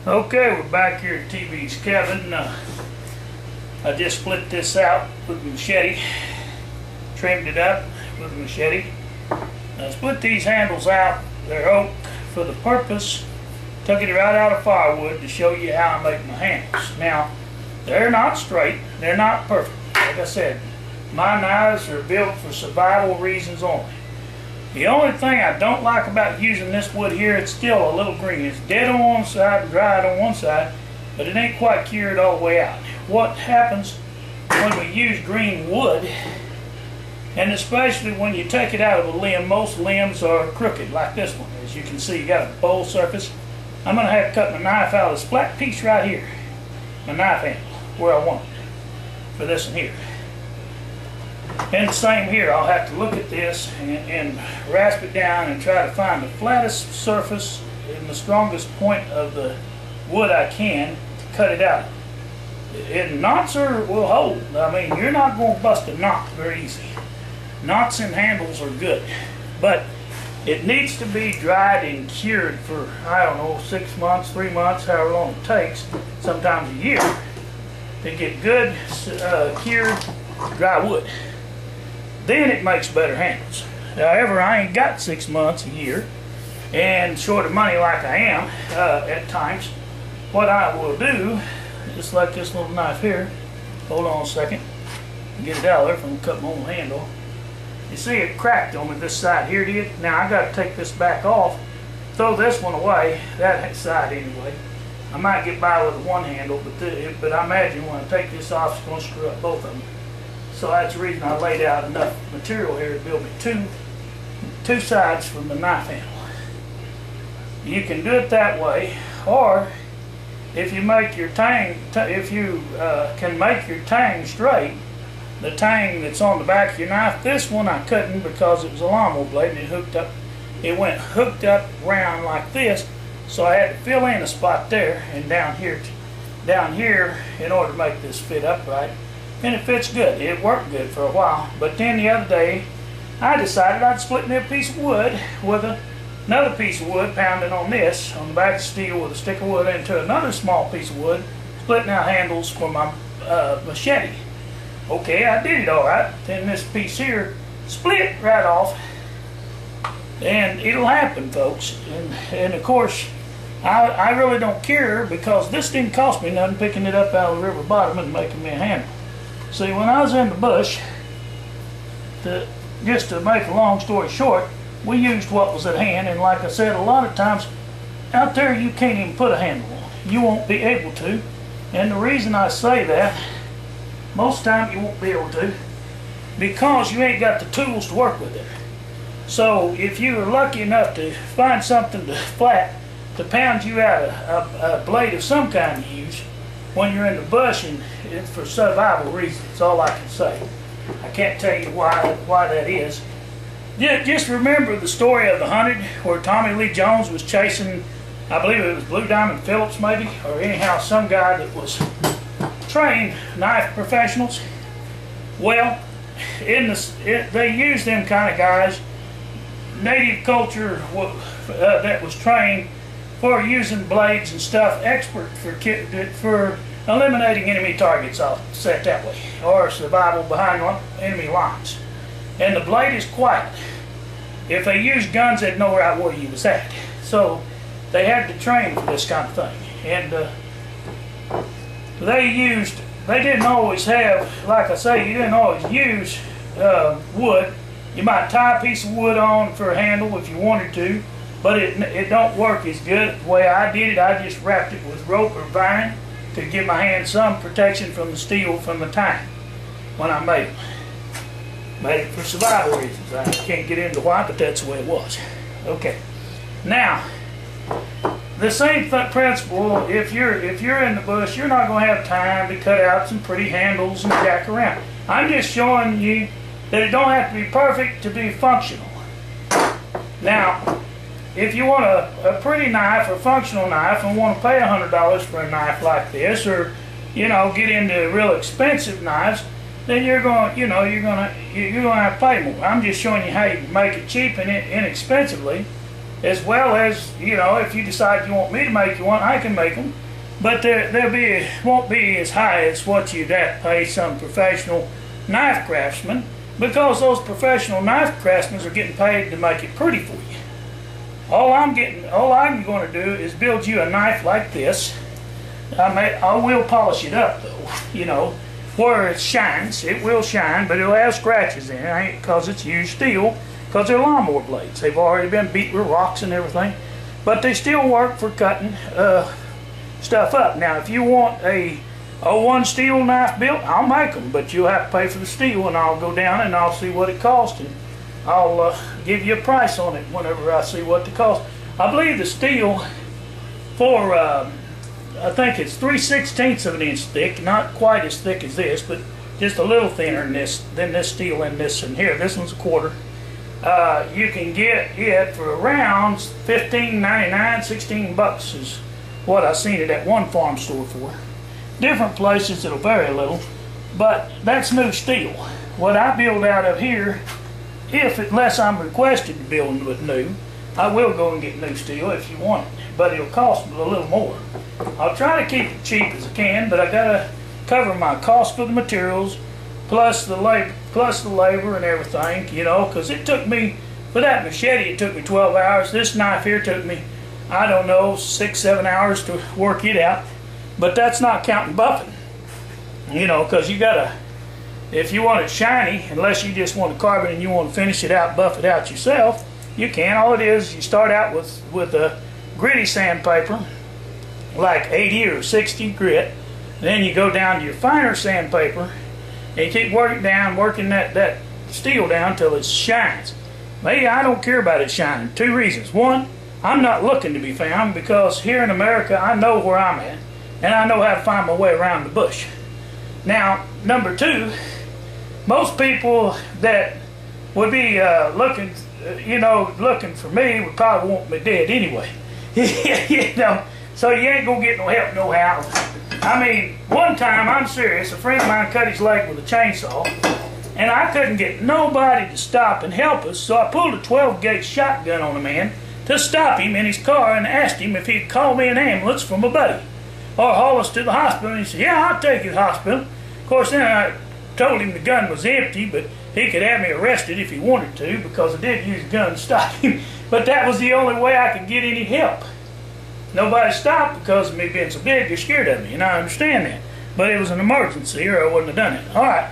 Okay, we're back here at TV's cabin. I just split this out with a machete, trimmed it up with a machete. I split these handles out. They're oak for the purpose. Took it right out of firewood to show you how I make my handles. Now, they're not straight. They're not perfect. Like I said, my knives are built for survival reasons only. The only thing I don't like about using this wood here, it's still a little green. It's dead on one side and dried on one side, but it ain't quite cured all the way out. What happens when we use green wood, and especially when you take it out of a limb, most limbs are crooked like this one. As you can see, you got a bowl surface. I'm going to have to cut my knife out of this flat piece right here, my knife handle, where I want it, for this one here. And the same here, I'll have to look at this and rasp it down and try to find the flattest surface and the strongest point of the wood I can to cut it out. And knots will hold. I mean, you're not going to bust a knot very easy. Knots and handles are good, but it needs to be dried and cured for, I don't know, 6 months, 3 months, however long it takes, sometimes a year, to get good cured dry wood. Then it makes better handles. However, I ain't got 6 months, a year, and short of money like I am at times. What I will do, just like this little knife here, hold on a second, get it out of there if I'm going to cut my own handle. You see it cracked on me this side here, did? Now I got to take this back off, throw this one away, that side anyway. I might get by with one handle, but I imagine when I take this off, it's going to screw up both of them. So that's the reason I laid out enough material here to build me two sides from the knife handle. You can do it that way, or if you make your tang, can make your tang straight, the tang that's on the back of your knife. This one I couldn't because it was a lawnmower blade and it went hooked up round like this, so I had to fill in a spot there and down here in order to make this fit upright. And it fits good. It worked good for a while. But then the other day, I decided I'd split me a piece of wood with another piece of wood, pounding on this, on the back of steel with a stick of wood into another small piece of wood, splitting out handles for my machete. Okay, I did it all right. Then this piece here split right off. And it'll happen, folks. And of course, I really don't care because this didn't cost me nothing picking it up out of the river bottom and making me a handle. See, when I was in the bush, just to make a long story short, we used what was at hand, and like I said, a lot of times out there you can't even put a handle on. You won't be able to, and the reason I say that, most time you won't be able to, because you ain't got the tools to work with it. So if you are lucky enough to find something flat to pound you out a blade of some kind to use, when you're in the bush, and it's for survival reasons, that's all I can say. I can't tell you why that is. Just remember the story of the 100 where Tommy Lee Jones was chasing, I believe it was Blue Diamond Phillips maybe, or anyhow some guy that was trained knife professionals. Well, they used them kind of guys, native culture that was trained for using blades and stuff, expert for eliminating enemy targets, I'll say it that way, or survival behind enemy lines. And the blade is quiet. If they used guns, they'd know right where you was at. So they had to train for this kind of thing. And they didn't always have, like I say, you didn't always use wood. You might tie a piece of wood on for a handle if you wanted to, but it don't work as good. The way I did it, I just wrapped it with rope or vine to give my hand some protection from the steel from the tang when I made it. Made it for survival reasons. I can't get into why, but that's the way it was. Okay. Now, the same principle, if you're in the bush, you're not going to have time to cut out some pretty handles and jack around. I'm just showing you that it don't have to be perfect to be functional. Now, if you want a pretty knife or functional knife and want to pay $100 for a knife like this, or get into real expensive knives, then you're going to have to pay more. I'm just showing you how you can make it cheap and inexpensively as well as, you know, if you decide you want me to make you one, I can make them. But won't be as high as what you'd have to pay some professional knife craftsman, because those professional knife craftsmen are getting paid to make it pretty for you. All I'm going to do is build you a knife like this. I will polish it up though, you know, where it shines. It will shine, but it'll have scratches in it, because it's used steel, because they're lawnmower blades. They've already been beat with rocks and everything, but they still work for cutting stuff up. Now, if you want a 01 steel knife built, I'll make them, but you'll have to pay for the steel, and I'll go down and I'll see what it costs, and I'll give you a price on it whenever I see what it costs. I believe the steel for I think it's 3/16 of an inch thick, not quite as thick as this, but just a little thinner than this steel in this one here. This one's a quarter. You can get it for around $15.99, $16 is what I seen it at one farm store for. Different places it'll vary a little, but that's new steel. What I build out of here, unless I'm requested to build with new, I will go and get new steel if you want it, but it'll cost a little more. I'll try to keep it cheap as I can, but I gotta cover my cost for the materials, plus the labor and everything, you know, because it took me, for that machete, it took me 12 hours. This knife here took me, I don't know, 6-7 hours to work it out, but that's not counting buffing, you know, because you gotta, if you want it shiny, unless you just want to carve it and you want to finish it out, buff it out yourself, you can. All it is, you start out with a gritty sandpaper, like 80 or 60 grit. Then you go down to your finer sandpaper, and you keep working that steel down till it shines. Me, I don't care about it shining. 2 reasons. One, I'm not looking to be found, because here in America, I know where I'm at, and I know how to find my way around the bush. Now, number 2, most people that would be looking for me would probably want me dead anyway. You know, so you ain't gonna get no help no how. I mean, one time, I'm serious, a friend of mine cut his leg with a chainsaw, and I couldn't get nobody to stop and help us, so I pulled a 12-gauge shotgun on a man to stop him in his car and asked him if he'd call me an ambulance from a buddy or haul us to the hospital. And he said, yeah, I'll take you to the hospital. Of course, then I told him the gun was empty, but he could have me arrested if he wanted to, because I did use a gun to stop him. But that was the only way I could get any help. Nobody stopped because of me being so big. They're scared of me, and I understand that. But it was an emergency, or I wouldn't have done it. All right.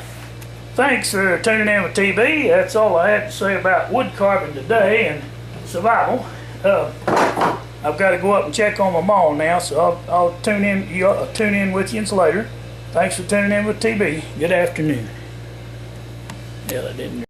Thanks for tuning in with TB. That's all I had to say about wood carving today and survival. I've got to go up and check on my mall now, so I'll tune in with you later. Thanks for tuning in with TB. Good afternoon. Yeah, that didn't.